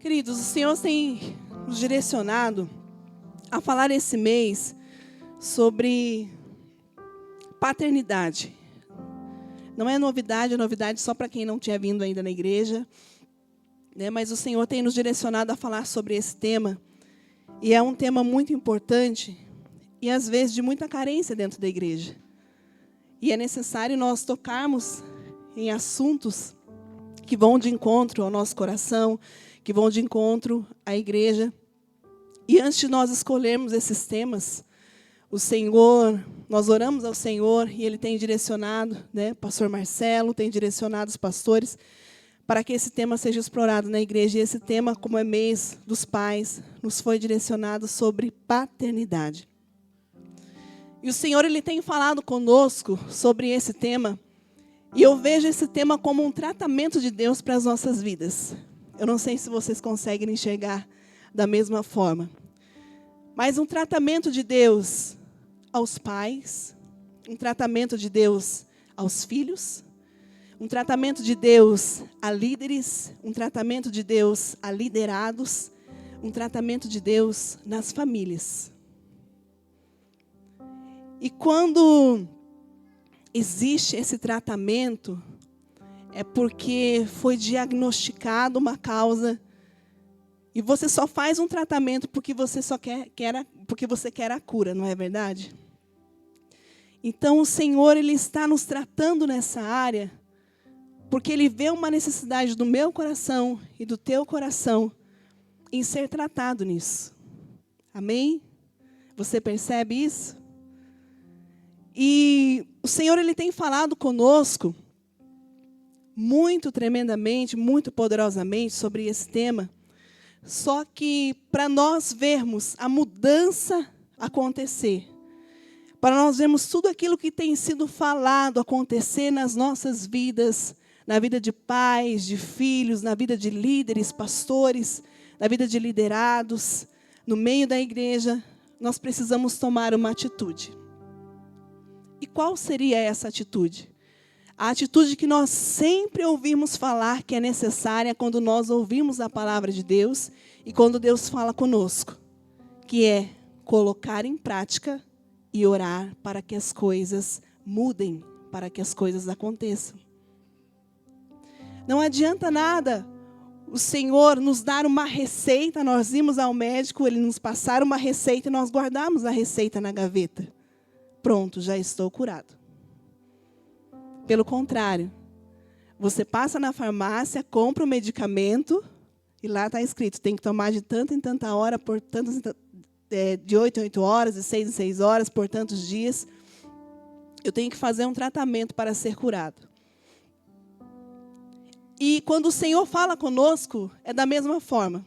Queridos, o Senhor tem nos direcionado a falar esse mês sobre paternidade. Não é novidade, é novidade só para quem não tinha vindo ainda na igreja, né? Mas o Senhor tem nos direcionado a falar sobre esse tema. E é um tema muito importante e, às vezes, de muita carência dentro da igreja. E é necessário nós tocarmos em assuntos que vão de encontro ao nosso coração, que vão de encontro à igreja. E antes de nós escolhermos esses temas, nós oramos ao Senhor e Ele tem direcionado, né, pastor Marcelo, tem direcionado os pastores para que esse tema seja explorado na igreja. E esse tema, como é mês dos pais, nos foi direcionado sobre paternidade. E o Senhor Ele tem falado conosco sobre esse tema, e eu vejo esse tema como um tratamento de Deus para as nossas vidas. Eu não sei se vocês conseguem enxergar da mesma forma. Mas um tratamento de Deus aos pais, um tratamento de Deus aos filhos, um tratamento de Deus a líderes, um tratamento de Deus a liderados, um tratamento de Deus nas famílias. E quando existe esse tratamento, é porque foi diagnosticado uma causa. E você só faz um tratamento porque você quer a cura, não é verdade? Então o Senhor Ele está nos tratando nessa área, porque Ele vê uma necessidade do meu coração e do teu coração em ser tratado nisso. Amém? Você percebe isso? E o Senhor Ele tem falado conosco muito tremendamente, muito poderosamente sobre esse tema. Só que para nós vermos a mudança acontecer, para nós vermos tudo aquilo que tem sido falado acontecer nas nossas vidas, na vida de pais, de filhos, na vida de líderes, pastores, na vida de liderados, no meio da igreja, nós precisamos tomar uma atitude. E qual seria essa atitude? A atitude que nós sempre ouvimos falar que é necessária quando nós ouvimos a palavra de Deus e quando Deus fala conosco, que é colocar em prática e orar para que as coisas mudem, para que as coisas aconteçam. Não adianta nada o Senhor nos dar uma receita, nós irmos ao médico, Ele nos passar uma receita e nós guardarmos a receita na gaveta. Pronto, já estou curado. Pelo contrário, você passa na farmácia, compra o medicamento e lá está escrito, tem que tomar de tanta em tanta hora, de 8 em 8 horas, de 6 em 6 horas, por tantos dias. Eu tenho que fazer um tratamento para ser curado. E quando o Senhor fala conosco, é da mesma forma.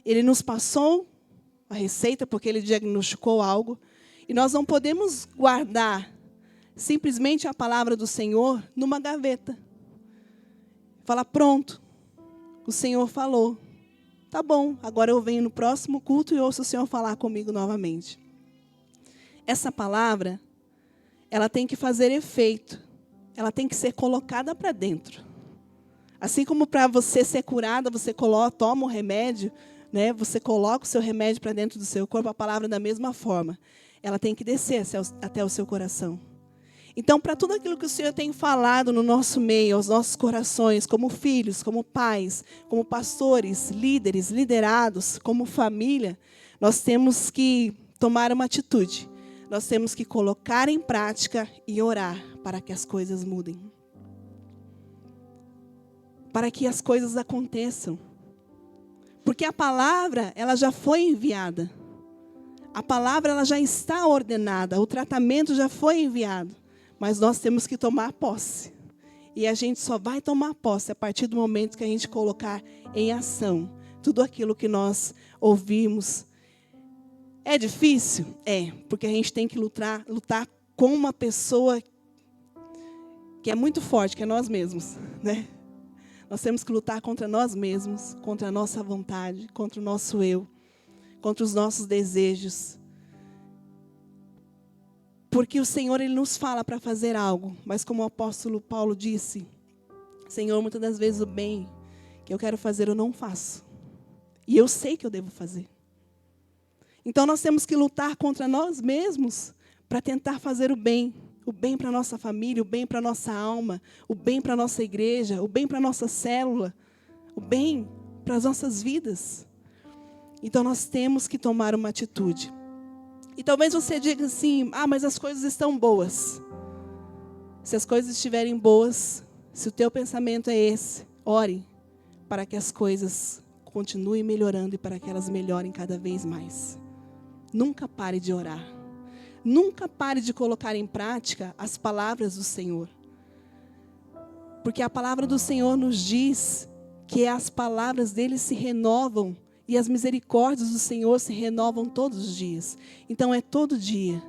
Ele nos passou a receita porque Ele diagnosticou algo e nós não podemos guardar simplesmente a palavra do Senhor numa gaveta. Fala, pronto, o Senhor falou. Tá bom, agora eu venho no próximo culto e ouço o Senhor falar comigo novamente. Essa palavra, ela tem que fazer efeito. Ela tem que ser colocada para dentro. Assim como para você ser curada, você toma o remédio, né? Você coloca o seu remédio para dentro do seu corpo, a palavra da mesma forma. Ela tem que descer até o seu coração. Então, para tudo aquilo que o Senhor tem falado no nosso meio, aos nossos corações, como filhos, como pais, como pastores, líderes, liderados, como família, nós temos que tomar uma atitude. Nós temos que colocar em prática e orar para que as coisas mudem. Para que as coisas aconteçam. Porque a palavra, ela já foi enviada. A palavra, ela já está ordenada. O tratamento já foi enviado. Mas nós temos que tomar posse. E a gente só vai tomar posse a partir do momento que a gente colocar em ação tudo aquilo que nós ouvimos. É difícil? É, porque a gente tem que lutar com uma pessoa que é muito forte, que é nós mesmos, né? Nós temos que lutar contra nós mesmos, contra a nossa vontade, contra o nosso eu, contra os nossos desejos. Porque o Senhor, Ele nos fala para fazer algo. Mas como o apóstolo Paulo disse, Senhor, muitas das vezes o bem que eu quero fazer eu não faço. E eu sei que eu devo fazer. Então, nós temos que lutar contra nós mesmos para tentar fazer o bem para a nossa família, o bem para a nossa alma, o bem para a nossa igreja, o bem para a nossa célula, o bem para as nossas vidas. Então, nós temos que tomar uma atitude. E talvez você diga assim, mas as coisas estão boas. Se as coisas estiverem boas, se o teu pensamento é esse, ore para que as coisas continuem melhorando e para que elas melhorem cada vez mais. Nunca pare de orar. Nunca pare de colocar em prática as palavras do Senhor. Porque a palavra do Senhor nos diz que as palavras dele se renovam e as misericórdias do Senhor se renovam todos os dias. Então é todo dia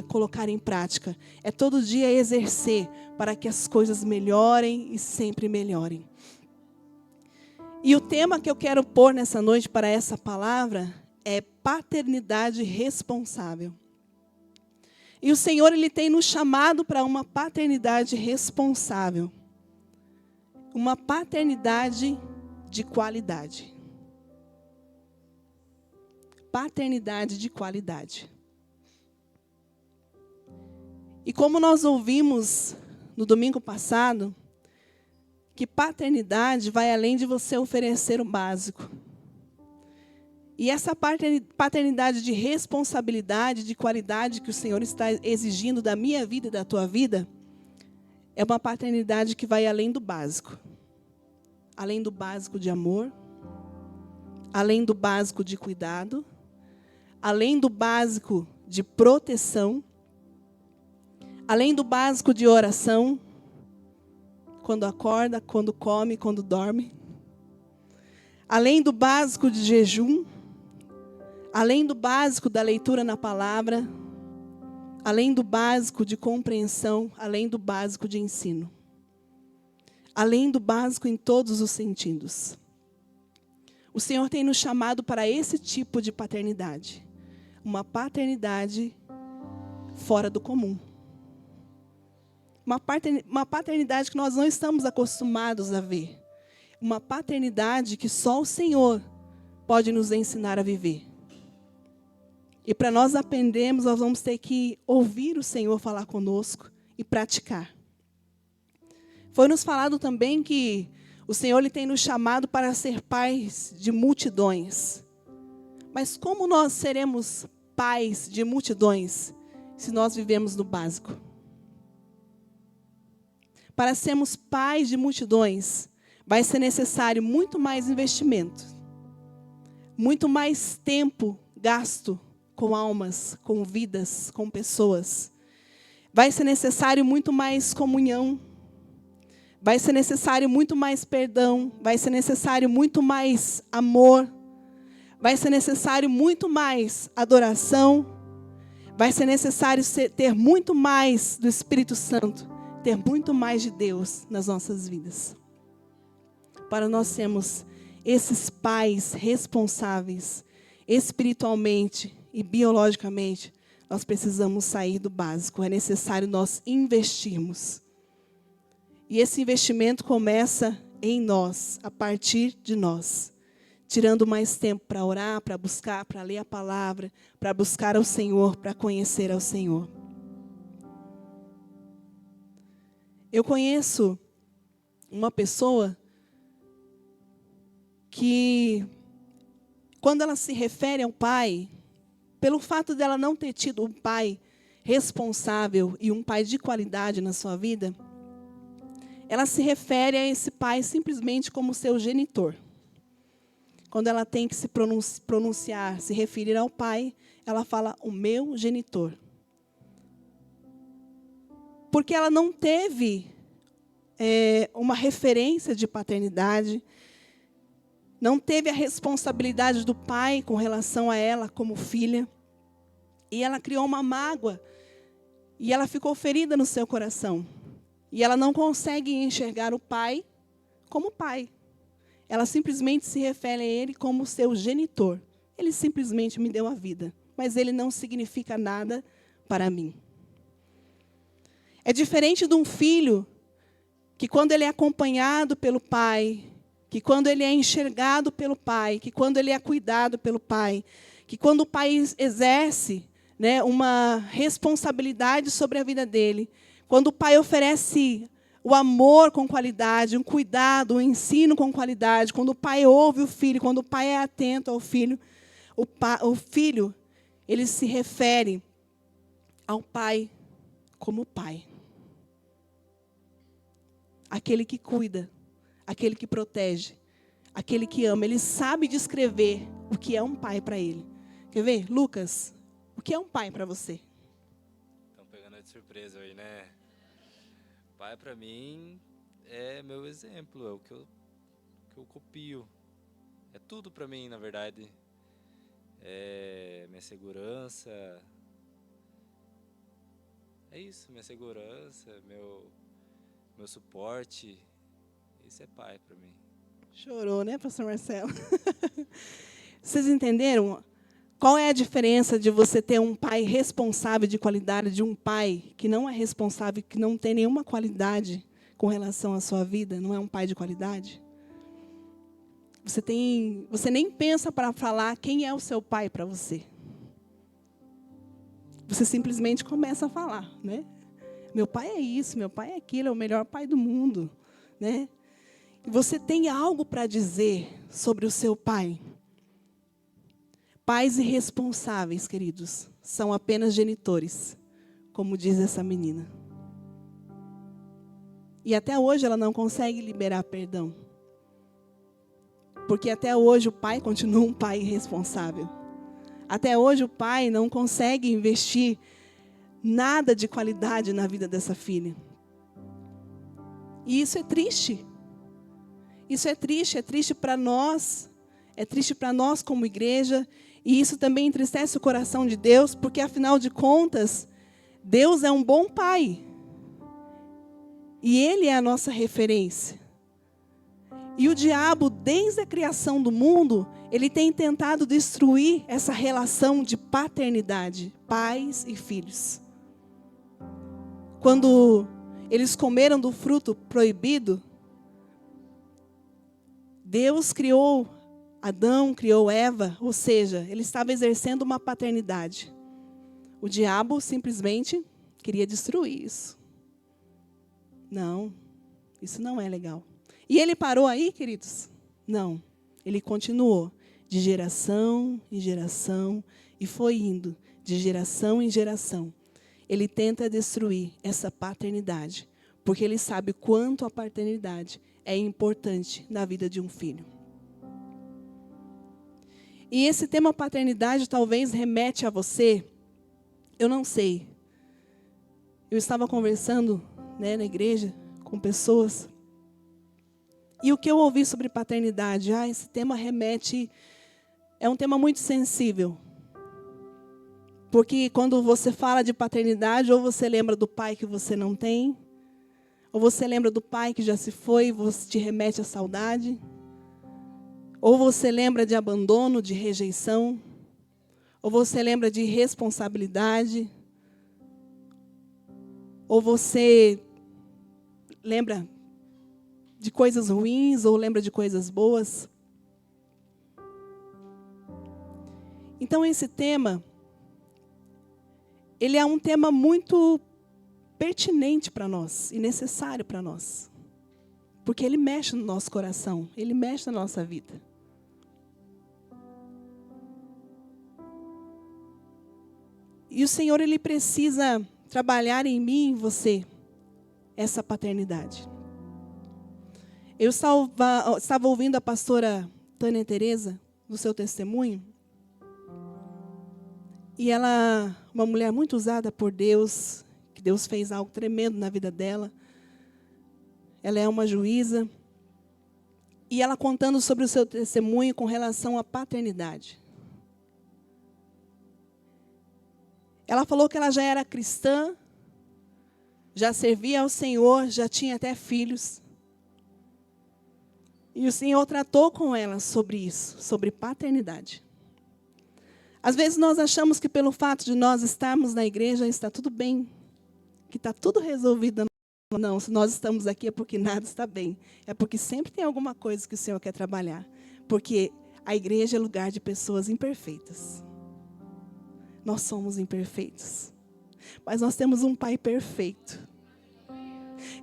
colocar em prática, é todo dia exercer para que as coisas melhorem e sempre melhorem. E o tema que eu quero pôr nessa noite para essa palavra é paternidade responsável. E o Senhor, Ele tem nos chamado para uma paternidade responsável. Uma paternidade de qualidade. Paternidade de qualidade. E como nós ouvimos no domingo passado, que paternidade vai além de você oferecer o básico. E essa paternidade de responsabilidade, de qualidade que o Senhor está exigindo da minha vida e da tua vida, é uma paternidade que vai além do básico. Além do básico de amor, além do básico de cuidado, além do básico de proteção, além do básico de oração, quando acorda, quando come, quando dorme, além do básico de jejum, além do básico da leitura na palavra, além do básico de compreensão, além do básico de ensino. Além do básico em todos os sentidos. O Senhor tem nos chamado para esse tipo de paternidade. Uma paternidade fora do comum. Uma paternidade que nós não estamos acostumados a ver. Uma paternidade que só o Senhor pode nos ensinar a viver. E para nós aprendermos, nós vamos ter que ouvir o Senhor falar conosco e praticar. Foi nos falado também que o Senhor Ele tem nos chamado para ser pais de multidões. Mas como nós seremos pais de multidões se nós vivemos no básico? Para sermos pais de multidões, vai ser necessário muito mais investimento. Muito mais tempo gasto com almas, com vidas, com pessoas. Vai ser necessário muito mais comunhão. Vai ser necessário muito mais perdão. Vai ser necessário muito mais amor. Vai ser necessário muito mais adoração. Vai ser necessário ter muito mais do Espírito Santo. Ter muito mais de Deus nas nossas vidas. Para nós sermos esses pais responsáveis, espiritualmente e biologicamente, nós precisamos sair do básico. É necessário nós investirmos. E esse investimento começa em nós, a partir de nós. Tirando mais tempo para orar, para buscar, para ler a palavra, para buscar ao Senhor, para conhecer ao Senhor. Eu conheço uma pessoa que, quando ela se refere ao pai, pelo fato dela não ter tido um pai responsável e um pai de qualidade na sua vida, ela se refere a esse pai simplesmente como seu genitor. Quando ela tem que se pronunciar, se referir ao pai, ela fala o meu genitor. Porque ela não teve uma referência de paternidade, não teve a responsabilidade do pai com relação a ela como filha. E ela criou uma mágoa. E ela ficou ferida no seu coração. E ela não consegue enxergar o pai como pai. Ela simplesmente se refere a ele como seu genitor. Ele simplesmente me deu a vida. Mas ele não significa nada para mim. É diferente de um filho que, quando ele é acompanhado pelo pai, que quando ele é enxergado pelo Pai, que quando ele é cuidado pelo Pai, que quando o Pai exerce, né, uma responsabilidade sobre a vida dele, quando o Pai oferece o amor com qualidade, um cuidado, um ensino com qualidade, quando o Pai ouve o Filho, quando o Pai é atento ao Filho, o Filho, ele se refere ao Pai como Pai. Aquele que cuida, aquele que protege, aquele que ama. Ele sabe descrever o que é um pai para ele. Quer ver? Lucas, o que é um pai para você? Estão pegando de surpresa aí, né? Pai, para mim, é meu exemplo, é o que eu copio. É tudo para mim, na verdade. É minha segurança. É isso, minha segurança, meu suporte. Isso é pai para mim. Chorou, né, pastor Marcelo? Vocês entenderam? Qual é a diferença de você ter um pai responsável de qualidade de um pai que não é responsável, que não tem nenhuma qualidade com relação à sua vida? Não é um pai de qualidade? Você nem pensa para falar quem é o seu pai para você. Você simplesmente começa a falar, né? Meu pai é isso, meu pai é aquilo, é o melhor pai do mundo, né? E você tem algo para dizer sobre o seu pai? Pais irresponsáveis, queridos, são apenas genitores, como diz essa menina. E até hoje ela não consegue liberar perdão. Porque até hoje o pai continua um pai irresponsável. Até hoje o pai não consegue investir nada de qualidade na vida dessa filha. E isso é triste. Isso é triste para nós. É triste para nós como igreja. E isso também entristece o coração de Deus, porque, afinal de contas, Deus é um bom pai. E Ele é a nossa referência. E o diabo, desde a criação do mundo, ele tem tentado destruir essa relação de paternidade, pais e filhos. Quando eles comeram do fruto proibido, Deus criou Adão, criou Eva, ou seja, ele estava exercendo uma paternidade. O diabo simplesmente queria destruir isso. Não, isso não é legal. E ele parou aí, queridos? Não, ele continuou de geração em geração e foi indo de geração em geração. Ele tenta destruir essa paternidade, porque ele sabe quanto a paternidade é importante na vida de um filho. E esse tema paternidade talvez remete a você, eu não sei. Eu estava conversando, né, na igreja com pessoas, e o que eu ouvi sobre paternidade, esse tema remete, é um tema muito sensível. Porque quando você fala de paternidade, ou você lembra do pai que você não tem, ou você lembra do pai que já se foi e você te remete à saudade, ou você lembra de abandono, de rejeição, ou você lembra de responsabilidade, ou você lembra de coisas ruins, ou lembra de coisas boas. Então esse tema, ele é um tema muito pertinente para nós e necessário para nós. Porque ele mexe no nosso coração, ele mexe na nossa vida. E o Senhor, ele precisa trabalhar em mim e em você essa paternidade. Eu estava ouvindo a pastora Tânia Teresa, no seu testemunho, e ela, uma mulher muito usada por Deus, que Deus fez algo tremendo na vida dela. Ela é uma juíza. E ela contando sobre o seu testemunho com relação à paternidade. Ela falou que ela já era cristã, já servia ao Senhor, já tinha até filhos. E o Senhor tratou com ela sobre isso, sobre paternidade. Às vezes nós achamos que pelo fato de nós estarmos na igreja está tudo bem, que está tudo resolvido não, se nós estamos aqui é porque nada está bem. É porque sempre tem alguma coisa que o Senhor quer trabalhar. Porque a igreja é lugar de pessoas imperfeitas. Nós somos imperfeitos. Mas nós temos um Pai perfeito.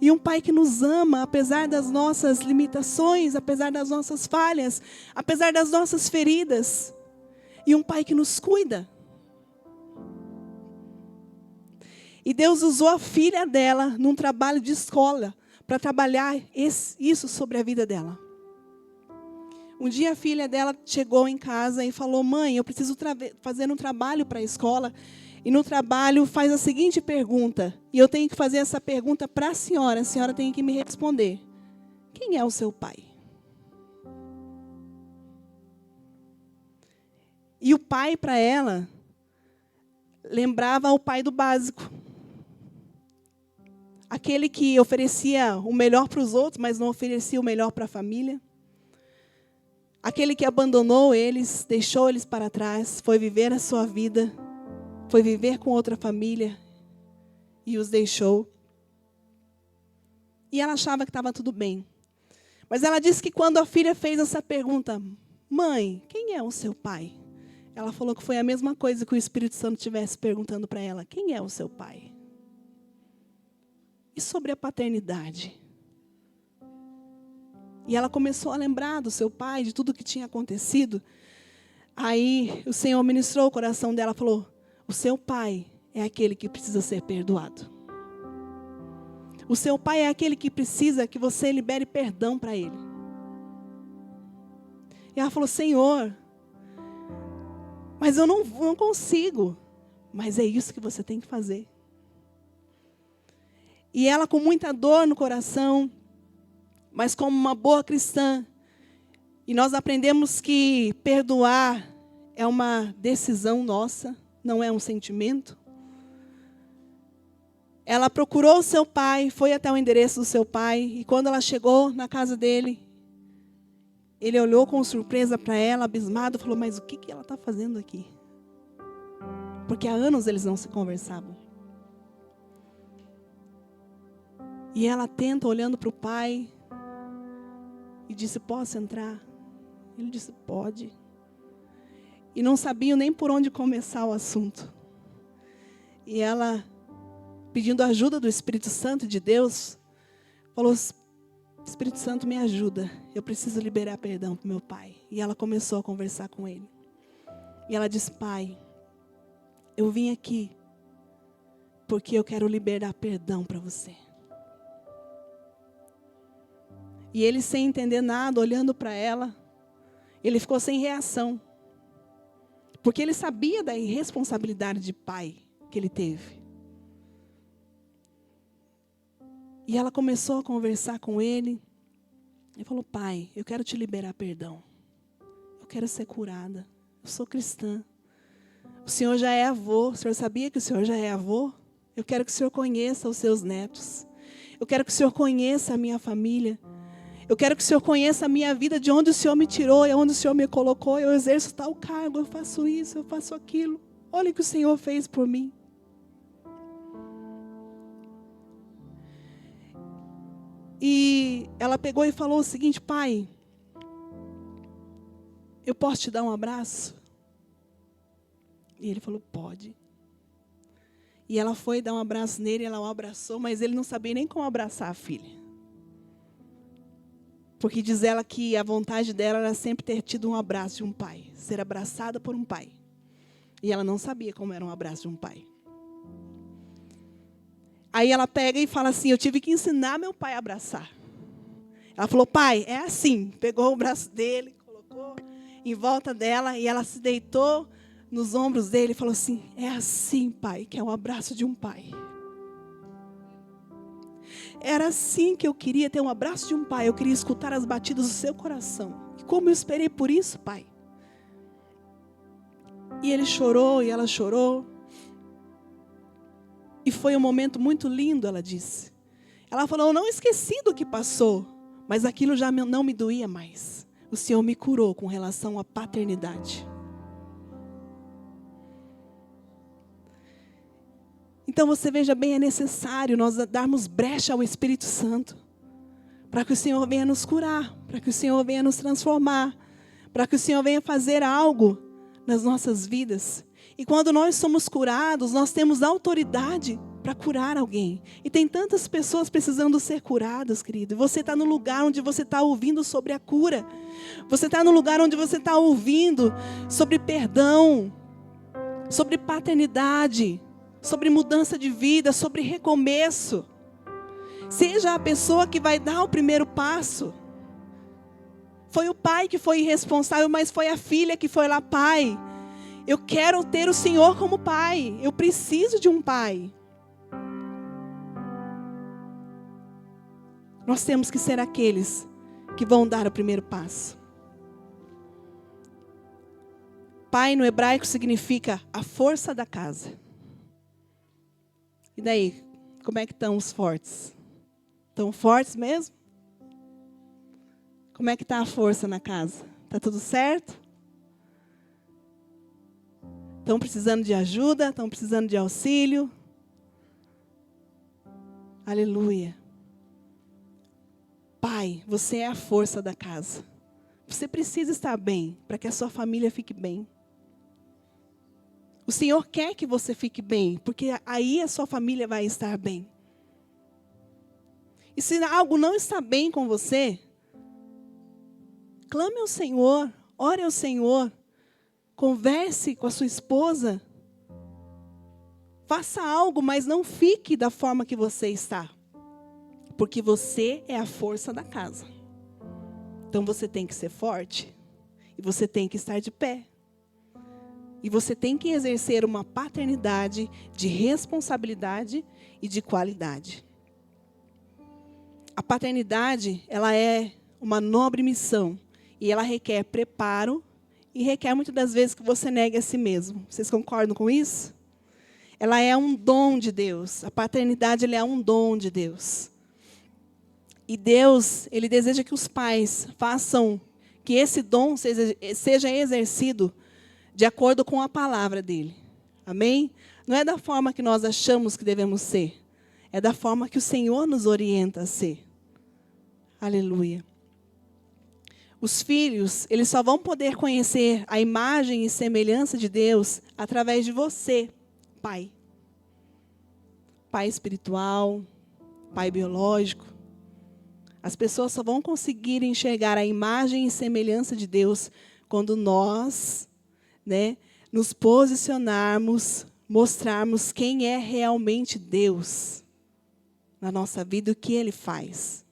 E um Pai que nos ama, apesar das nossas limitações, apesar das nossas falhas, apesar das nossas feridas. E um Pai que nos cuida. E Deus usou a filha dela num trabalho de escola para trabalhar isso sobre a vida dela. Um dia a filha dela chegou em casa e falou: mãe, eu preciso fazer um trabalho para a escola. E no trabalho faz a seguinte pergunta. E eu tenho que fazer essa pergunta para a senhora tem que me responder. Quem é o seu pai? E o pai para ela lembrava o pai do básico. Aquele que oferecia o melhor para os outros, mas não oferecia o melhor para a família. Aquele que abandonou eles, deixou eles para trás, foi viver a sua vida, foi viver com outra família e os deixou. E ela achava que estava tudo bem. Mas ela disse que quando a filha fez essa pergunta, mãe, quem é o seu pai? Ela falou que foi a mesma coisa que o Espírito Santo estivesse perguntando para ela, quem é o seu pai? E sobre a paternidade? E ela começou a lembrar do seu pai, de tudo que tinha acontecido. Aí o Senhor ministrou o coração dela, falou, o seu pai é aquele que precisa ser perdoado. O seu pai é aquele que precisa que você libere perdão para ele. E ela falou, Senhor, mas eu não consigo. Mas é isso que você tem que fazer. E ela com muita dor no coração, mas como uma boa cristã. E nós aprendemos que perdoar é uma decisão nossa, não é um sentimento. Ela procurou o seu pai, foi até o endereço do seu pai. E quando ela chegou na casa dele, ele olhou com surpresa para ela, abismado, falou, mas o que ela está fazendo aqui? Porque há anos eles não se conversavam. E ela atenta, olhando para o pai, e disse, posso entrar? Ele disse, pode. E não sabiam nem por onde começar o assunto. E ela, pedindo a ajuda do Espírito Santo de Deus, falou, Espírito Santo, me ajuda. Eu preciso liberar perdão para o meu pai. E ela começou a conversar com ele. E ela disse, pai, eu vim aqui porque eu quero liberar perdão para você. E ele, sem entender nada, olhando para ela, ele ficou sem reação. Porque ele sabia da irresponsabilidade de pai que ele teve. E ela começou a conversar com ele. E falou, pai, eu quero te liberar perdão. Eu quero ser curada. Eu sou cristã. O senhor já é avô. O senhor sabia que o senhor já é avô? Eu quero que o senhor conheça os seus netos. Eu quero que o senhor conheça a minha família. Eu quero que o Senhor conheça a minha vida, de onde o Senhor me tirou, e onde o Senhor me colocou. Eu exerço tal cargo, eu faço isso, eu faço aquilo. Olha o que o Senhor fez por mim. E ela pegou e falou o seguinte, pai, eu posso te dar um abraço? E ele falou, pode. E ela foi dar um abraço nele, ela o abraçou, mas ele não sabia nem como abraçar a filha. Porque diz ela que a vontade dela era sempre ter tido um abraço de um pai. Ser abraçada por um pai. E ela não sabia como era um abraço de um pai. Aí ela pega e fala assim, eu tive que ensinar meu pai a abraçar. Ela falou, pai, é assim. Pegou o braço dele, colocou em volta dela e ela se deitou nos ombros dele e falou assim, é assim, pai, que é o abraço de um pai. Era assim que eu queria ter um abraço de um pai. Eu queria escutar as batidas do seu coração. E como eu esperei por isso, pai. E ele chorou e ela chorou. E foi um momento muito lindo, ela disse. Ela falou, eu não esqueci do que passou, mas aquilo já não me doía mais. O Senhor me curou com relação à paternidade. Então você veja bem, é necessário nós darmos brecha ao Espírito Santo, para que o Senhor venha nos curar, para que o Senhor venha nos transformar, para que o Senhor venha fazer algo nas nossas vidas. E quando nós somos curados, nós temos autoridade para curar alguém. E tem tantas pessoas precisando ser curadas, querido. E você está no lugar onde você está ouvindo sobre a cura. Você está no lugar onde você está ouvindo sobre perdão, sobre paternidade, sobre mudança de vida, sobre recomeço. Seja a pessoa que vai dar o primeiro passo. Foi o pai que foi irresponsável, mas foi a filha que foi lá, pai. Eu quero ter o Senhor como pai. Eu preciso de um pai. Nós temos que ser aqueles que vão dar o primeiro passo. Pai no hebraico significa a força da casa. E daí, como é que estão os fortes? Estão fortes mesmo? Como é que está a força na casa? Está tudo certo? Estão precisando de ajuda? Estão precisando de auxílio? Aleluia. Pai, você é a força da casa. Você precisa estar bem para que a sua família fique bem. O Senhor quer que você fique bem, porque aí a sua família vai estar bem. E se algo não está bem com você, clame ao Senhor, ore ao Senhor, converse com a sua esposa, faça algo, mas não fique da forma que você está, porque você é a força da casa. Então você tem que ser forte, e você tem que estar de pé, e você tem que exercer uma paternidade de responsabilidade e de qualidade. A paternidade, ela é uma nobre missão, e ela requer preparo, e requer muitas das vezes que você negue a si mesmo. Vocês concordam com isso? Ela é um dom de Deus. A paternidade, ela é um dom de Deus. E Deus, Ele deseja que os pais façam que esse dom seja exercido de acordo com a palavra dEle. Amém? Não é da forma que nós achamos que devemos ser. É da forma que o Senhor nos orienta a ser. Aleluia. Os filhos, eles só vão poder conhecer a imagem e semelhança de Deus através de você, pai. Pai espiritual, pai biológico. As pessoas só vão conseguir enxergar a imagem e semelhança de Deus quando nós, nos posicionarmos, mostrarmos quem é realmente Deus na nossa vida e o que Ele faz.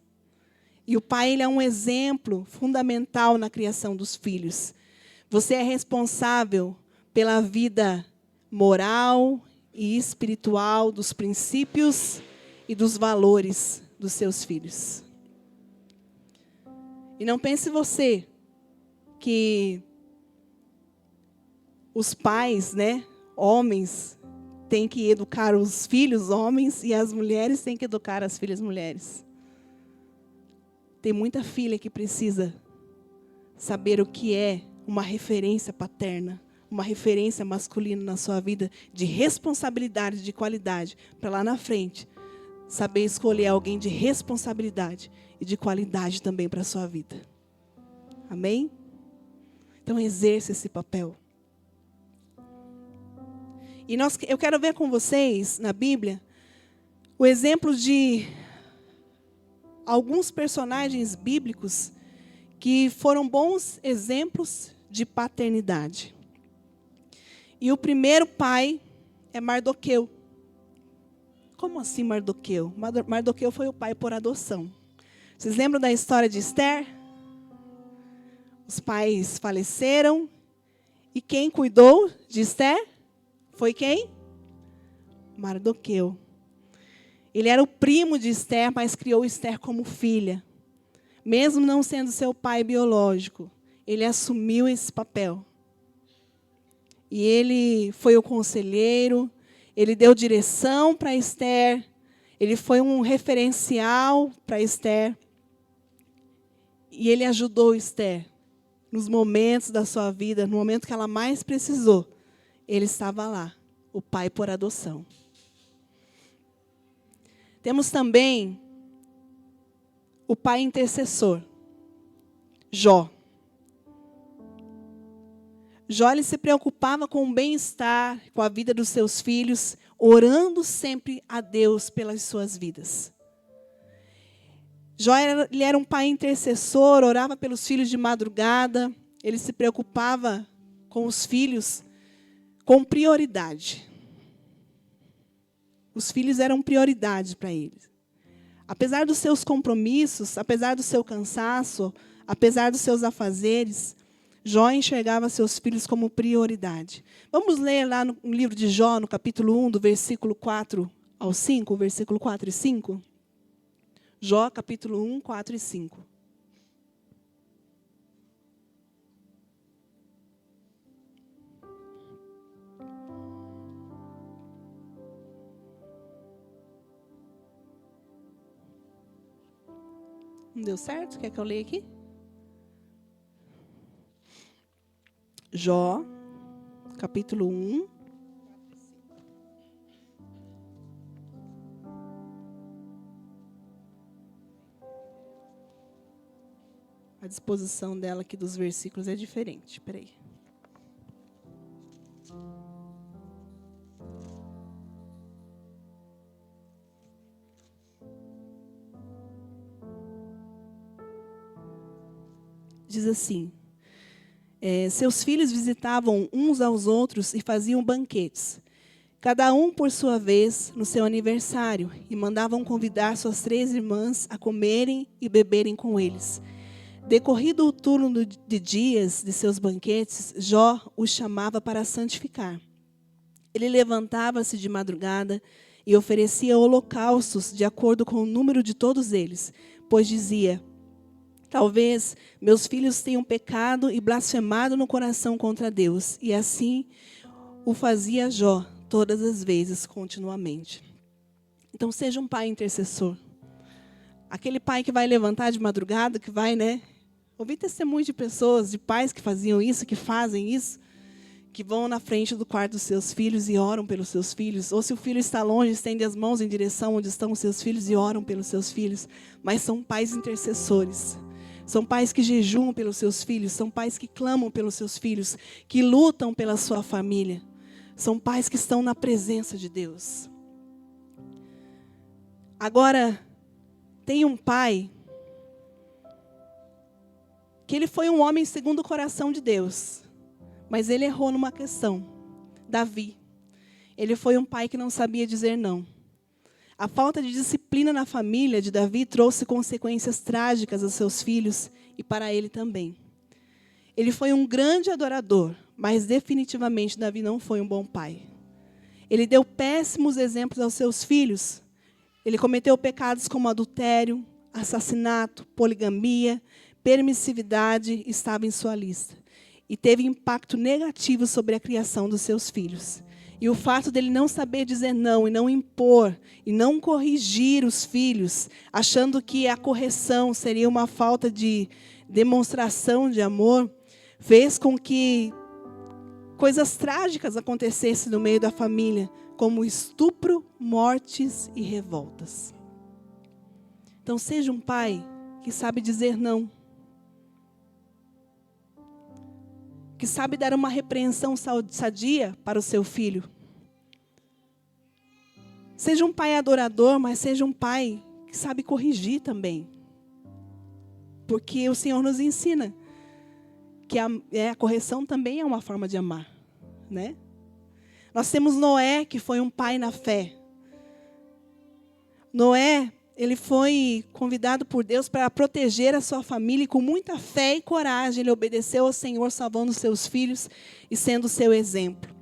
E o pai, ele é um exemplo fundamental na criação dos filhos. Você é responsável pela vida moral e espiritual, dos princípios e dos valores dos seus filhos. E não pense você que os pais, homens, têm que educar os filhos homens e as mulheres têm que educar as filhas mulheres. Tem muita filha que precisa saber o que é uma referência paterna, uma referência masculina na sua vida, de responsabilidade, de qualidade, para lá na frente, saber escolher alguém de responsabilidade e de qualidade também para a sua vida. Amém? Então exerça esse papel. E eu quero ver com vocês, na Bíblia, o exemplo de alguns personagens bíblicos que foram bons exemplos de paternidade. E o primeiro pai é Mardoqueu. Como assim Mardoqueu? Mardoqueu foi o pai por adoção. Vocês lembram da história de Esther? Os pais faleceram. E quem cuidou de Esther? Foi quem? Mardoqueu. Ele era o primo de Esther, mas criou Esther como filha. Mesmo não sendo seu pai biológico, ele assumiu esse papel. E ele foi o conselheiro, ele deu direção para Esther, ele foi um referencial para Esther. E ele ajudou Esther nos momentos da sua vida, no momento que ela mais precisou. Ele estava lá, o pai por adoção. Temos também o pai intercessor, Jó. Jó, ele se preocupava com o bem-estar, com a vida dos seus filhos, orando sempre a Deus pelas suas vidas. Jó, ele era um pai intercessor, orava pelos filhos de madrugada, ele se preocupava com os filhos com prioridade. Os filhos eram prioridade para ele. Apesar dos seus compromissos, apesar do seu cansaço, apesar dos seus afazeres, Jó enxergava seus filhos como prioridade. Vamos ler lá no livro de Jó, no capítulo 1, do versículo 4 ao 5, versículo 4 e 5. Jó, capítulo 1, 4 e 5. Não deu certo? Quer que eu leia aqui? Jó, capítulo 1. A disposição dela aqui dos versículos é diferente. Espera aí. Diz assim: seus filhos visitavam uns aos outros e faziam banquetes, cada um por sua vez no seu aniversário, e mandavam convidar suas 3 irmãs a comerem e beberem com eles. Decorrido o turno de dias de seus banquetes, Jó os chamava para santificar. Ele levantava-se de madrugada e oferecia holocaustos de acordo com o número de todos eles, pois dizia: talvez meus filhos tenham pecado e blasfemado no coração contra Deus. E assim o fazia Jó todas as vezes, continuamente. Então, seja um pai intercessor. Aquele pai que vai levantar de madrugada, que vai, ouvir testemunhos de pessoas, de pais que faziam isso, que fazem isso, que vão na frente do quarto dos seus filhos e oram pelos seus filhos. Ou se o filho está longe, estende as mãos em direção onde estão os seus filhos e oram pelos seus filhos. Mas são pais intercessores. São pais que jejuam pelos seus filhos, são pais que clamam pelos seus filhos, que lutam pela sua família. São pais que estão na presença de Deus. Agora, tem um pai que ele foi um homem segundo o coração de Deus, mas ele errou numa questão. Davi. Ele foi um pai que não sabia dizer não. A falta de disciplina na família de Davi trouxe consequências trágicas aos seus filhos e para ele também. Ele foi um grande adorador, mas definitivamente Davi não foi um bom pai. Ele deu péssimos exemplos aos seus filhos. Ele cometeu pecados como adultério, assassinato, poligamia, permissividade, estava em sua lista. E teve impacto negativo sobre a criação dos seus filhos. E o fato dele não saber dizer não, e não impor, e não corrigir os filhos, achando que a correção seria uma falta de demonstração de amor, fez com que coisas trágicas acontecessem no meio da família, como estupro, mortes e revoltas. Então, seja um pai que sabe dizer não, que sabe dar uma repreensão sadia para o seu filho. Seja um pai adorador, mas seja um pai que sabe corrigir também. Porque o Senhor nos ensina que a correção também é uma forma de amar, né? Nós temos Noé, que foi um pai na fé. Noé, ele foi convidado por Deus para proteger a sua família, e com muita fé e coragem ele obedeceu ao Senhor, salvando seus filhos e sendo seu exemplo.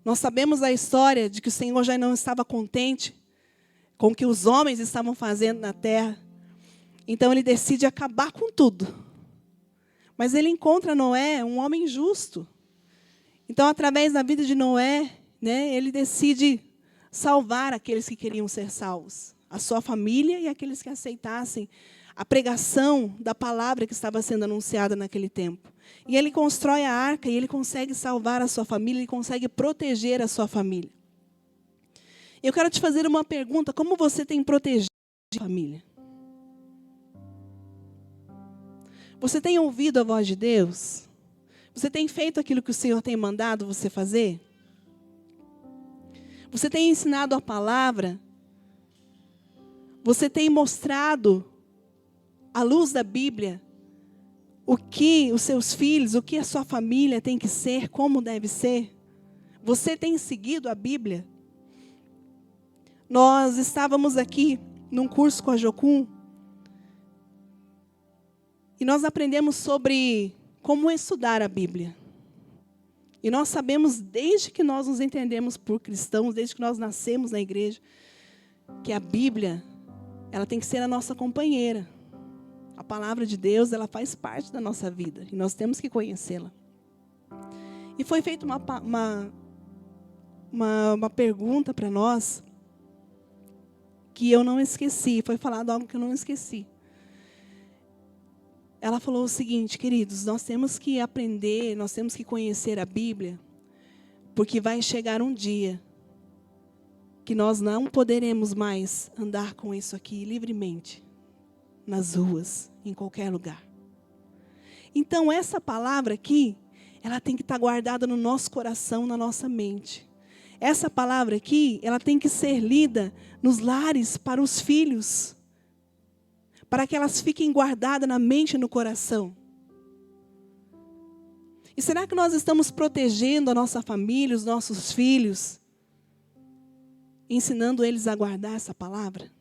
Nós sabemos a história de que o Senhor já não estava contente com o que os homens estavam fazendo na terra. Então ele decide acabar com tudo. Mas ele encontra Noé, um homem justo. Então, através da vida de Noé, ele decide salvar aqueles que queriam ser salvos, a sua família e aqueles que aceitassem a pregação da palavra que estava sendo anunciada naquele tempo. E ele constrói a arca e ele consegue salvar a sua família, ele consegue proteger a sua família. Eu quero te fazer uma pergunta: como você tem protegido a família? Você tem ouvido a voz de Deus? Você tem feito aquilo que o Senhor tem mandado você fazer? Você tem ensinado a palavra? Você tem mostrado, à luz da Bíblia, o que os seus filhos, o que a sua família tem que ser, como deve ser? Você tem seguido a Bíblia? Nós estávamos aqui num curso com a Jocum e nós aprendemos sobre como estudar a Bíblia. E nós sabemos, desde que nós nos entendemos por cristãos, desde que nós nascemos na igreja, que a Bíblia, ela tem que ser a nossa companheira. A palavra de Deus, ela faz parte da nossa vida e nós temos que conhecê-la. E foi feita uma pergunta para nós que eu não esqueci. Foi falado algo que eu não esqueci. Ela falou o seguinte: queridos, nós temos que aprender, nós temos que conhecer a Bíblia, porque vai chegar um dia que nós não poderemos mais andar com isso aqui livremente, nas ruas, em qualquer lugar. Então, essa palavra aqui, ela tem que estar guardada no nosso coração, na nossa mente. Essa palavra aqui, ela tem que ser lida nos lares para os filhos, para que elas fiquem guardadas na mente e no coração. E será que nós estamos protegendo a nossa família, os nossos filhos, ensinando eles a guardar essa palavra?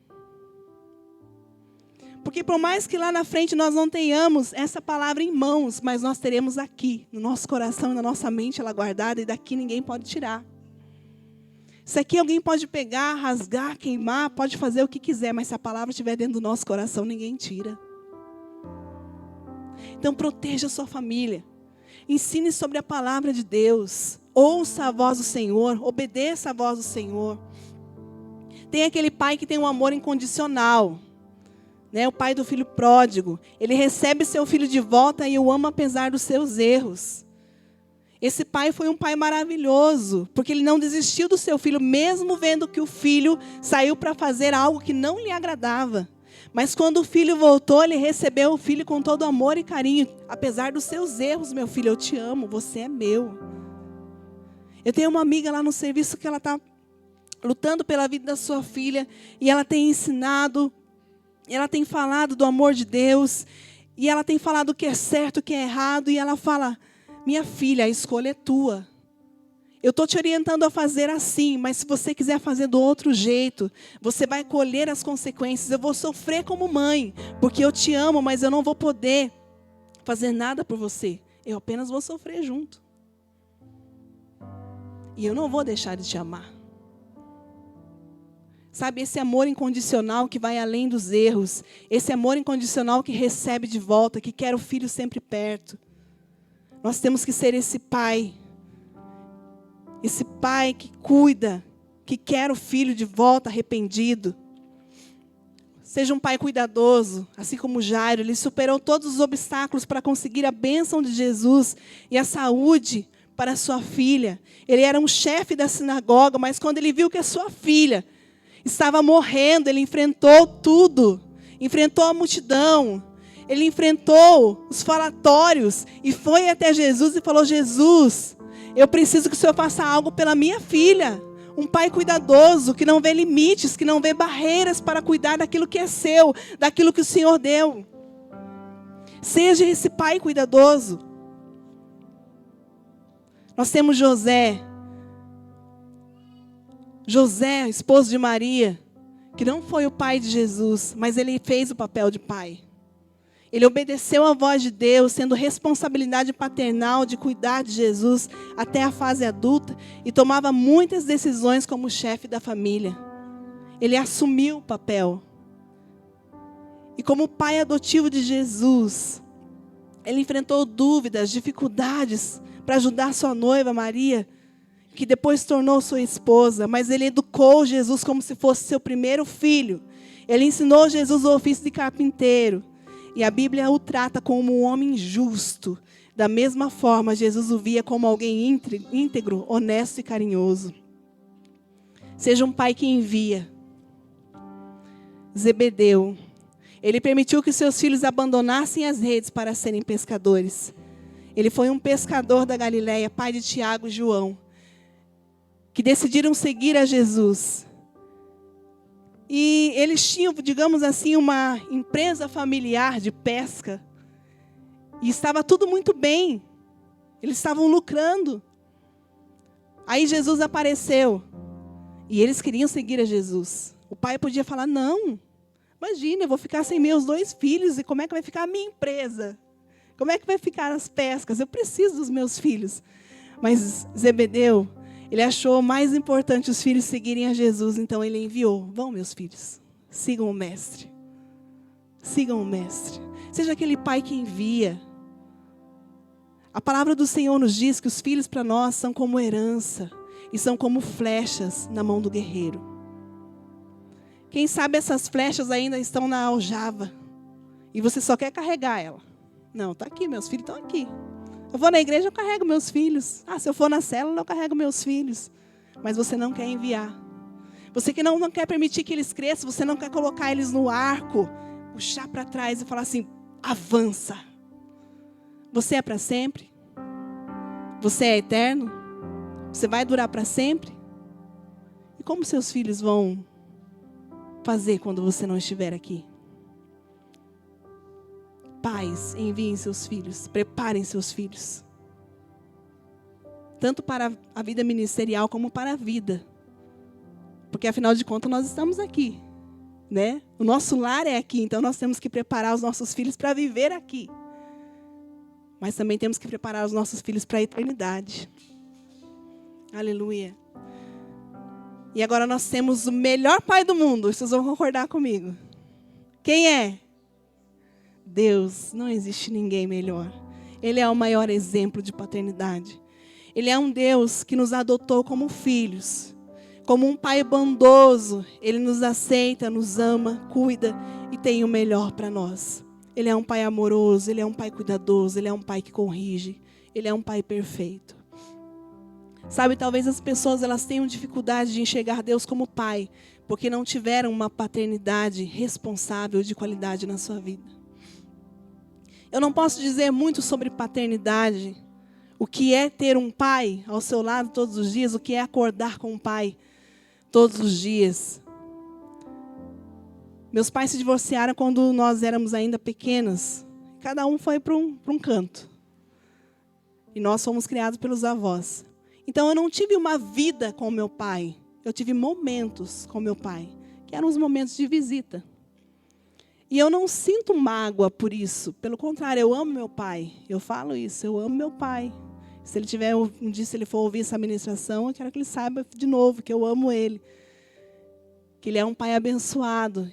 Porque por mais que lá na frente nós não tenhamos essa palavra em mãos, mas nós teremos aqui, no nosso coração e na nossa mente ela guardada, e daqui ninguém pode tirar. Isso aqui alguém pode pegar, rasgar, queimar, pode fazer o que quiser, mas se a palavra estiver dentro do nosso coração, ninguém tira. Então proteja a sua família. Ensine sobre a palavra de Deus. Ouça a voz do Senhor, obedeça a voz do Senhor. Tem aquele pai que tem um amor incondicional, né? O pai do filho pródigo. Ele recebe seu filho de volta e o ama apesar dos seus erros. Esse pai foi um pai maravilhoso, porque ele não desistiu do seu filho, mesmo vendo que o filho saiu para fazer algo que não lhe agradava. Mas quando o filho voltou, ele recebeu o filho com todo amor e carinho. Apesar dos seus erros, meu filho, eu te amo, você é meu. Eu tenho uma amiga lá no serviço que ela está lutando pela vida da sua filha, e ela tem ensinado, ela tem falado do amor de Deus, e ela tem falado o que é certo, o que é errado, e ela fala: minha filha, a escolha é tua. Eu estou te orientando a fazer assim, mas se você quiser fazer do outro jeito, você vai colher as consequências. Eu vou sofrer como mãe, porque eu te amo, mas eu não vou poder fazer nada por você. Eu apenas vou sofrer junto. E eu não vou deixar de te amar. Sabe, esse amor incondicional que vai além dos erros. Esse amor incondicional que recebe de volta, que quer o filho sempre perto. Nós temos que ser esse pai que cuida, que quer o filho de volta arrependido. Seja um pai cuidadoso, assim como Jairo. Ele superou todos os obstáculos para conseguir a bênção de Jesus e a saúde para a sua filha. Ele era um chefe da sinagoga, mas quando ele viu que a sua filha estava morrendo, ele enfrentou tudo, enfrentou a multidão. Ele enfrentou os falatórios e foi até Jesus e falou: Jesus, eu preciso que o Senhor faça algo pela minha filha. Um pai cuidadoso, que não vê limites, que não vê barreiras para cuidar daquilo que é seu, daquilo que o Senhor deu. Seja esse pai cuidadoso. Nós temos José, esposo de Maria, que não foi o pai de Jesus, mas ele fez o papel de pai. Ele obedeceu à voz de Deus, sendo responsabilidade paternal de cuidar de Jesus até a fase adulta, e tomava muitas decisões como chefe da família. Ele assumiu o papel. E como pai adotivo de Jesus, ele enfrentou dúvidas, dificuldades para ajudar sua noiva Maria, que depois tornou sua esposa, mas ele educou Jesus como se fosse seu primeiro filho. Ele ensinou Jesus o ofício de carpinteiro. E a Bíblia o trata como um homem justo. Da mesma forma, Jesus o via como alguém íntegro, honesto e carinhoso. Seja um pai que envia. Zebedeu, ele permitiu que seus filhos abandonassem as redes para serem pescadores. Ele foi um pescador da Galileia, pai de Tiago e João, que decidiram seguir a Jesus. E eles tinham, digamos assim, uma empresa familiar de pesca. E estava tudo muito bem. Eles estavam lucrando. Aí Jesus apareceu. E eles queriam seguir a Jesus. O pai podia falar, não. Imagina, eu vou ficar sem meus 2 filhos. E como é que vai ficar a minha empresa? Como é que vai ficar as pescas? Eu preciso dos meus filhos. Mas Zebedeu, ele achou mais importante os filhos seguirem a Jesus. Então ele enviou. Vão, meus filhos. Sigam o mestre. Sigam o mestre. Seja aquele pai que envia. A palavra do Senhor nos diz que os filhos para nós são como herança. E são como flechas na mão do guerreiro. Quem sabe essas flechas ainda estão na aljava. E você só quer carregar ela. Não, está aqui, meus filhos estão aqui. Eu vou na igreja, eu carrego meus filhos. Se eu for na célula, eu carrego meus filhos. Mas você não quer enviar. Você que não quer permitir que eles cresçam, você não quer colocar eles no arco, puxar para trás e falar assim, avança. Você é para sempre? Você é eterno? Você vai durar para sempre? E como seus filhos vão fazer quando você não estiver aqui? Pais, enviem seus filhos, preparem seus filhos. Tanto para a vida ministerial como para a vida. Porque afinal de contas nós estamos aqui, né? O nosso lar é aqui, então nós temos que preparar os nossos filhos para viver aqui. Mas também temos que preparar os nossos filhos para a eternidade. Aleluia. E agora nós temos o melhor pai do mundo. Vocês vão concordar comigo. Quem é? Deus. Não existe ninguém melhor. Ele é o maior exemplo de paternidade. Ele é um Deus que nos adotou como filhos. Como um pai bondoso. Ele nos aceita, nos ama, cuida e tem o melhor para nós. Ele é um pai amoroso, ele é um pai cuidadoso, ele é um pai que corrige. Ele é um pai perfeito. Sabe, talvez as pessoas elas tenham dificuldade de enxergar Deus como pai, porque não tiveram uma paternidade responsável de qualidade na sua vida. Eu não posso dizer muito sobre paternidade, o que é ter um pai ao seu lado todos os dias, o que é acordar com um pai todos os dias. Meus pais se divorciaram quando nós éramos ainda pequenos. Cada um foi para um canto. E nós fomos criados pelos avós. Então eu não tive uma vida com meu pai. Eu tive momentos com meu pai, que eram os momentos de visita. E eu não sinto mágoa por isso. Pelo contrário, eu amo meu pai. Eu falo isso, eu amo meu pai. Se ele tiver um dia, se ele for ouvir essa ministração, eu quero que ele saiba de novo que eu amo ele. Que ele é um pai abençoado.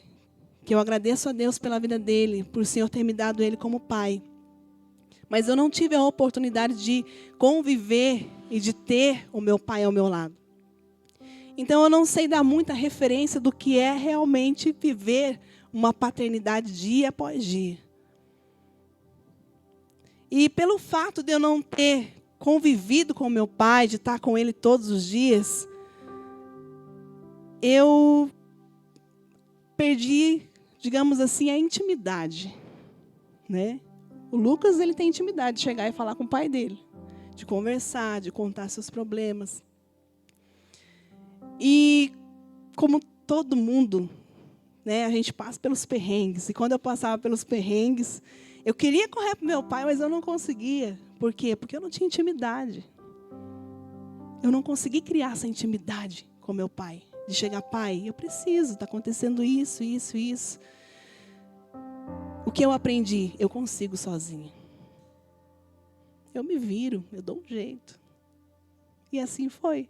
Que eu agradeço a Deus pela vida dele, por o Senhor ter me dado ele como pai. Mas eu não tive a oportunidade de conviver e de ter o meu pai ao meu lado. Então eu não sei dar muita referência do que é realmente viver uma paternidade dia após dia. E pelo fato de eu não ter convivido com o meu pai, de estar com ele todos os dias, eu perdi, digamos assim, a intimidade, né? O Lucas, ele tem intimidade de chegar e falar com o pai dele, de conversar, de contar seus problemas. E como todo mundo, né, a gente passa pelos perrengues. E quando eu passava pelos perrengues, eu queria correr para o meu pai, mas eu não conseguia. Por quê? Porque eu não tinha intimidade. Eu não consegui criar essa intimidade com meu pai. De chegar, pai, eu preciso, está acontecendo isso, isso, isso. O que eu aprendi? Eu consigo sozinha. Eu me viro, eu dou um jeito. E assim foi.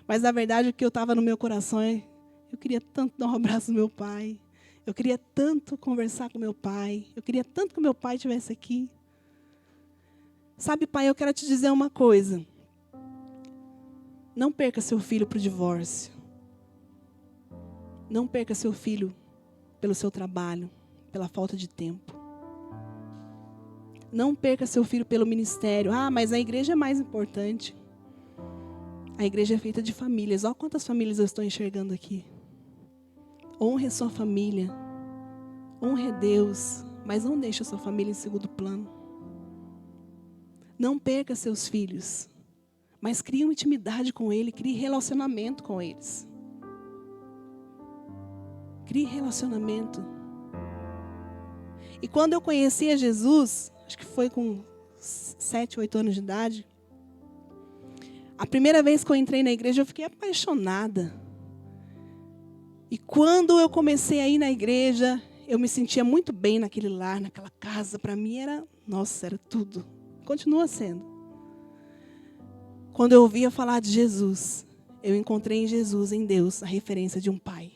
Mas, na verdade, o que eu estava no meu coração é, eu queria tanto dar um abraço no meu pai. Eu queria tanto conversar com meu pai. Eu queria tanto que meu pai estivesse aqui. Sabe, pai, eu quero te dizer uma coisa. Não perca seu filho para o divórcio. Não perca seu filho pelo seu trabalho, pela falta de tempo. Não perca seu filho pelo ministério. Ah, mas a igreja é mais importante. A igreja é feita de famílias. Olha quantas famílias eu estou enxergando aqui. Honre a sua família. Honre a Deus. Mas não deixe a sua família em segundo plano. Não perca seus filhos. Mas crie uma intimidade com ele. Crie relacionamento com eles. Crie relacionamento. E quando eu conheci a Jesus, acho que foi com 7, 8 anos de idade, a primeira vez que eu entrei na igreja, eu fiquei apaixonada. E quando eu comecei a ir na igreja, eu me sentia muito bem naquele lar, naquela casa. Para mim era, nossa, era tudo. Continua sendo. Quando eu ouvia falar de Jesus, eu encontrei em Jesus, em Deus, a referência de um pai.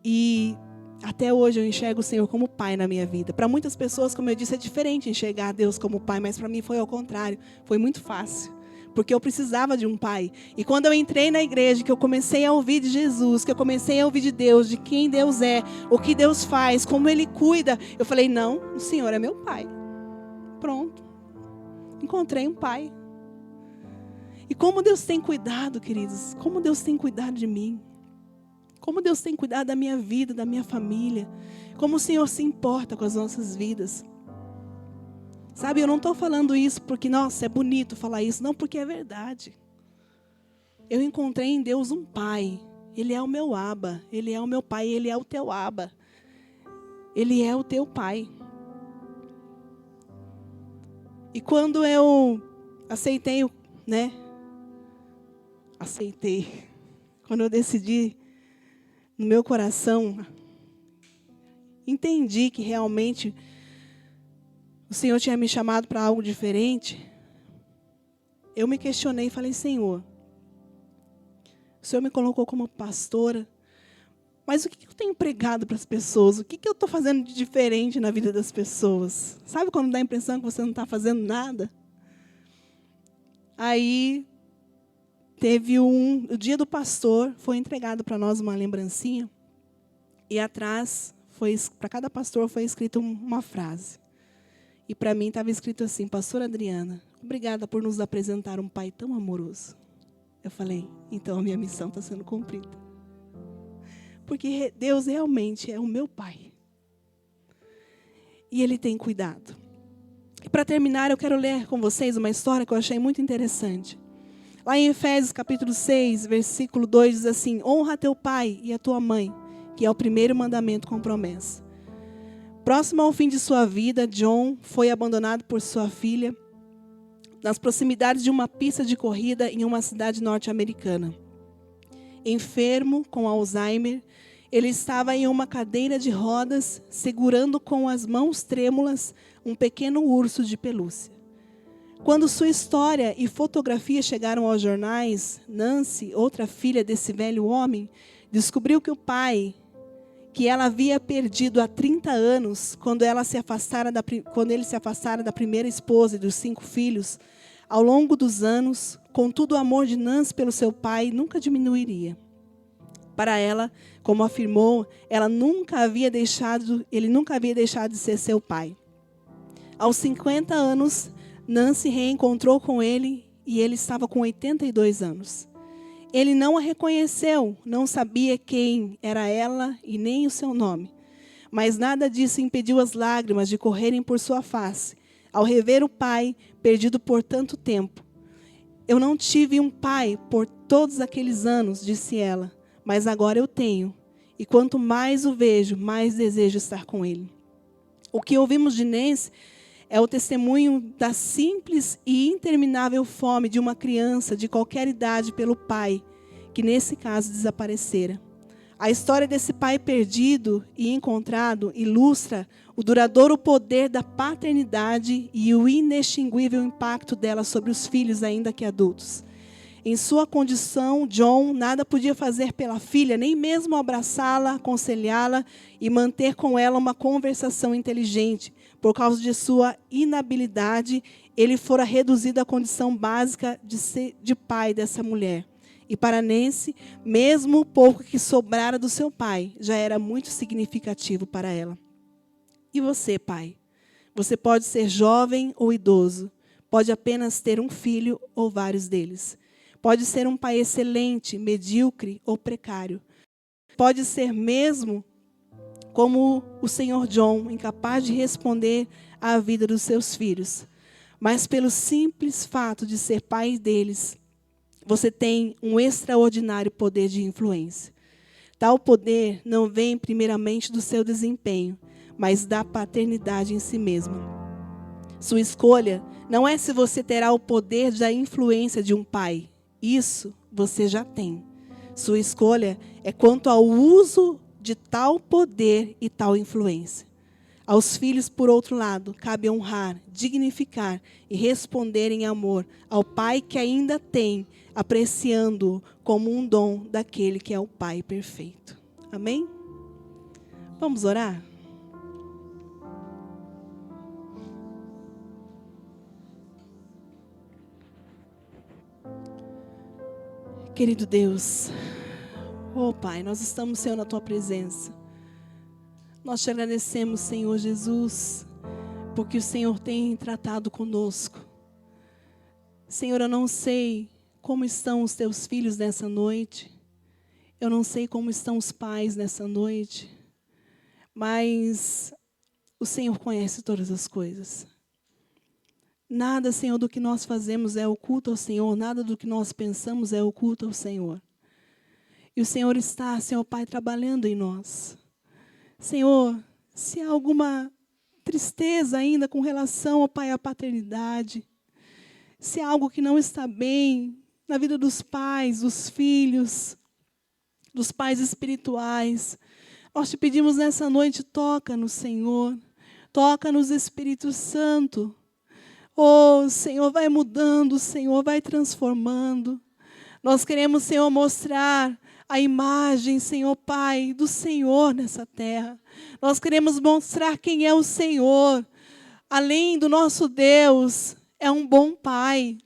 E até hoje eu enxergo o Senhor como pai na minha vida. Para muitas pessoas, como eu disse, é diferente enxergar Deus como pai, mas para mim foi ao contrário. Foi muito fácil, porque eu precisava de um pai. E quando eu entrei na igreja, que eu comecei a ouvir de Jesus, que eu comecei a ouvir de Deus, de quem Deus é, o que Deus faz, como Ele cuida, eu falei, não, o Senhor é meu pai. Pronto. Encontrei um pai. E como Deus tem cuidado, queridos, como Deus tem cuidado de mim. Como Deus tem cuidado da minha vida, da minha família. Como o Senhor se importa com as nossas vidas. Sabe, eu não estou falando isso porque, nossa, é bonito falar isso. Não, porque é verdade. Eu encontrei em Deus um pai. Ele é o meu Abba. Ele é o meu pai. Ele é o teu Abba. Ele é o teu pai. E quando eu aceitei, né? Quando eu decidi no meu coração, entendi que realmente o Senhor tinha me chamado para algo diferente. Eu me questionei e falei, Senhor, o Senhor me colocou como pastora, mas o que eu tenho pregado para as pessoas? O que eu estou fazendo de diferente na vida das pessoas? Sabe quando dá a impressão que você não está fazendo nada? Aí teve o dia do pastor, foi entregado para nós uma lembrancinha. E atrás, para cada pastor, foi escrita uma frase. E para mim estava escrito assim, Pastora Adriana, obrigada por nos apresentar um pai tão amoroso. Eu falei, então a minha missão está sendo cumprida. Porque Deus realmente é o meu pai. E Ele tem cuidado. E para terminar, eu quero ler com vocês uma história que eu achei muito interessante. Lá em Efésios capítulo 6, versículo 2, diz assim, honra teu pai e a tua mãe, que é o primeiro mandamento com promessa. Próximo ao fim de sua vida, John foi abandonado por sua filha nas proximidades de uma pista de corrida em uma cidade norte-americana. Enfermo, com Alzheimer, ele estava em uma cadeira de rodas, segurando com as mãos trêmulas um pequeno urso de pelúcia. Quando sua história e fotografia chegaram aos jornais, Nancy, outra filha desse velho homem, descobriu que o pai, que ela havia perdido há 30 anos, quando ele se afastara da primeira esposa e dos 5 filhos, ao longo dos anos, contudo o amor de Nancy pelo seu pai nunca diminuiria. Para ela, como afirmou, ele nunca havia deixado de ser seu pai. Aos 50 anos, Nancy reencontrou com ele e ele estava com 82 anos. Ele não a reconheceu, não sabia quem era ela e nem o seu nome. Mas nada disso impediu as lágrimas de correrem por sua face, ao rever o pai perdido por tanto tempo. Eu não tive um pai por todos aqueles anos, disse ela, mas agora eu tenho. E quanto mais o vejo, mais desejo estar com ele. O que ouvimos de Nancy é o testemunho da simples e interminável fome de uma criança de qualquer idade pelo pai, que nesse caso desaparecera. A história desse pai perdido e encontrado ilustra o duradouro poder da paternidade e o inextinguível impacto dela sobre os filhos, ainda que adultos. Em sua condição, John nada podia fazer pela filha, nem mesmo abraçá-la, aconselhá-la e manter com ela uma conversação inteligente. Por causa de sua inabilidade, ele fora reduzido à condição básica de pai dessa mulher. E para Nancy, mesmo o pouco que sobrara do seu pai, já era muito significativo para ela. E você, pai? Você pode ser jovem ou idoso, pode apenas ter um filho ou vários deles. Pode ser um pai excelente, medíocre ou precário. Pode ser mesmo como o Sr. John, incapaz de responder à vida dos seus filhos. Mas pelo simples fato de ser pai deles, você tem um extraordinário poder de influência. Tal poder não vem primeiramente do seu desempenho, mas da paternidade em si mesma. Sua escolha não é se você terá o poder da influência de um pai. Isso você já tem. Sua escolha é quanto ao uso de tal poder e tal influência. Aos filhos, por outro lado, cabe honrar, dignificar e responder em amor ao pai que ainda tem, apreciando-o como um dom daquele que é o Pai perfeito. Amém? Vamos orar? Querido Deus, oh Pai, nós estamos, Senhor, na Tua presença. Nós te agradecemos, Senhor Jesus, porque o Senhor tem tratado conosco. Senhor, eu não sei como estão os Teus filhos nessa noite. Eu não sei como estão os pais nessa noite. Mas o Senhor conhece todas as coisas. Nada, Senhor, do que nós fazemos é oculto ao Senhor. Nada do que nós pensamos é oculto ao Senhor. E o Senhor está, Senhor Pai, trabalhando em nós. Senhor, se há alguma tristeza ainda com relação, ó Pai, à paternidade, se há algo que não está bem na vida dos pais, dos filhos, dos pais espirituais, nós te pedimos nessa noite, toca-nos, Senhor, toca-nos, Espírito Santo. Oh, Senhor, vai mudando, Senhor, vai transformando. Nós queremos, Senhor, mostrar a imagem, Senhor Pai, do Senhor nessa terra. Nós queremos mostrar quem é o Senhor. Além do nosso Deus, é um bom Pai.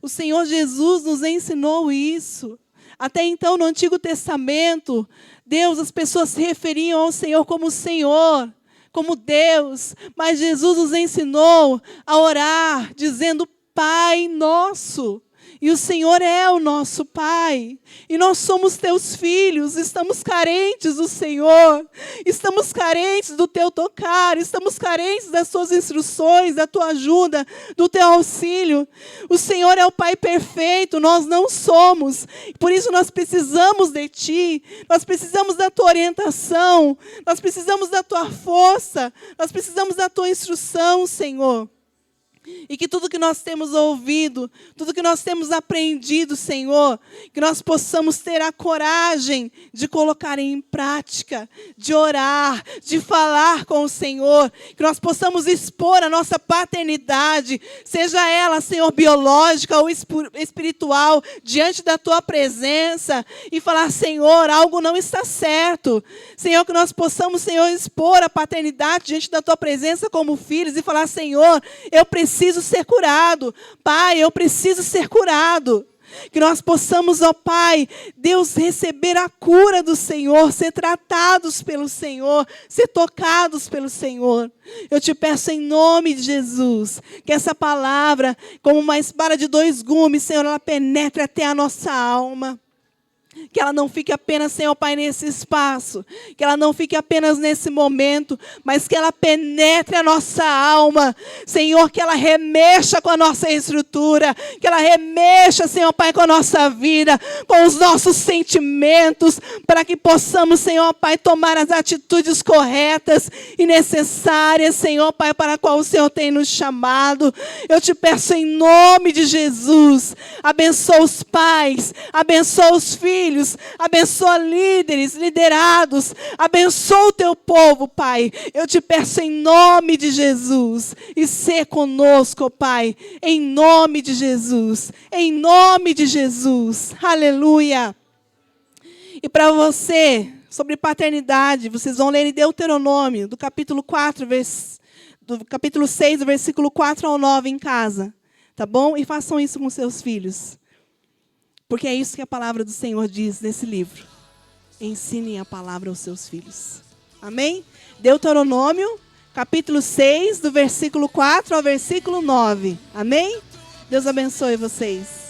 O Senhor Jesus nos ensinou isso. Até então, no Antigo Testamento, Deus, as pessoas se referiam ao Senhor, como Deus. Mas Jesus nos ensinou a orar, dizendo Pai Nosso. E o Senhor é o nosso Pai. E nós somos teus filhos. Estamos carentes do Senhor. Estamos carentes do teu tocar. Estamos carentes das tuas instruções, da tua ajuda, do teu auxílio. O Senhor é o Pai perfeito. Nós não somos. Por isso nós precisamos de ti. Nós precisamos da tua orientação. Nós precisamos da tua força. Nós precisamos da tua instrução, Senhor. E que tudo que nós temos ouvido, tudo que nós temos aprendido, Senhor, que nós possamos ter a coragem de colocar em prática, de orar, de falar com o Senhor, que nós possamos expor a nossa paternidade, seja ela, Senhor, biológica ou espiritual, diante da Tua presença, e falar, Senhor, algo não está certo. Senhor, que nós possamos, Senhor, expor a paternidade diante da Tua presença como filhos e falar, Senhor, eu preciso ser curado. Pai, eu preciso ser curado. Que nós possamos, ó Pai, Deus, receber a cura do Senhor, ser tratados pelo Senhor, ser tocados pelo Senhor. Eu te peço em nome de Jesus, que essa palavra, como uma espada de 2 gumes, Senhor, ela penetre até a nossa alma. Que ela não fique apenas, Senhor Pai, nesse espaço. Que ela não fique apenas nesse momento. Mas que ela penetre a nossa alma. Senhor, que ela remexa com a nossa estrutura. Que ela remexa, Senhor Pai, com a nossa vida. Com os nossos sentimentos. Para que possamos, Senhor Pai, tomar as atitudes corretas e necessárias, Senhor Pai, para a qual o Senhor tem nos chamado. Eu te peço em nome de Jesus. Abençoa os pais. Abençoa os filhos. Abençoa líderes, liderados. Abençoa o teu povo, Pai. Eu te peço em nome de Jesus. E ser conosco, Pai. Em nome de Jesus. Em nome de Jesus. Aleluia. E para você, sobre paternidade, vocês vão ler em Deuteronômio, do capítulo 6, do versículo 4 ao 9 em casa. Tá bom? E façam isso com seus filhos. Porque é isso que a palavra do Senhor diz nesse livro. Ensinem a palavra aos seus filhos. Amém? Deuteronômio, capítulo 6, do versículo 4 ao versículo 9. Amém? Deus abençoe vocês.